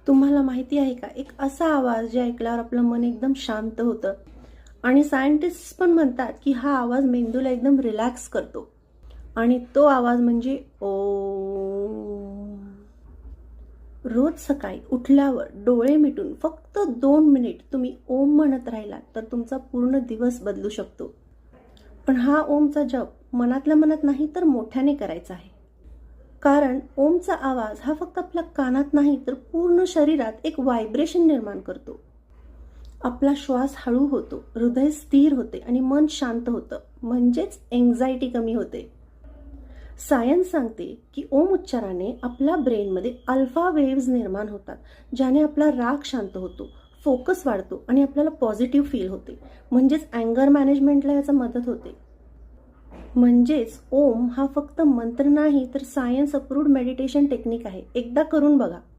तुम्हाला माहिती आहे का, एक असा आवाज जे ऐकल्यावर आपलं मन एकदम शांत होतं आणि सायंटिस्ट पण म्हणतात की हा आवाज मेंदूला एकदम रिलॅक्स करतो. आणि तो आवाज म्हणजे ओम. रोज सकाळी उठल्यावर डोळे मिटून फक्त 2 मिनिट तुम्ही ओम म्हणत राहिलात तर तुमचा पूर्ण दिवस बदलू शकतो. पण हा ओमचा जप मनातल्या मनात नाही तर मोठ्याने करायचा आहे. कारण ओमचा आवाज हा फक्त आपल्या कानात नाही तर पूर्ण शरीरात एक व्हायब्रेशन निर्माण करतो. आपला श्वास हळू होतो, हृदय स्थिर होते आणि मन शांत होतं, म्हणजेच एन्झायटी कमी होते. सायन्स सांगते की ओम उच्चाराने आपल्या ब्रेनमध्ये अल्फा वेव्ज निर्माण होतात, ज्याने आपला राग शांत होतो, फोकस वाढतो आणि आपल्याला पॉझिटिव्ह फील होते. म्हणजेच अँगर मॅनेजमेंटला याचा मदत होते. म्हणजेच ओम हा फक्त मंत्र नाही तर सायन्स अप्रूव्ड मेडिटेशन टेक्निक आहे. एकदा करून बघा.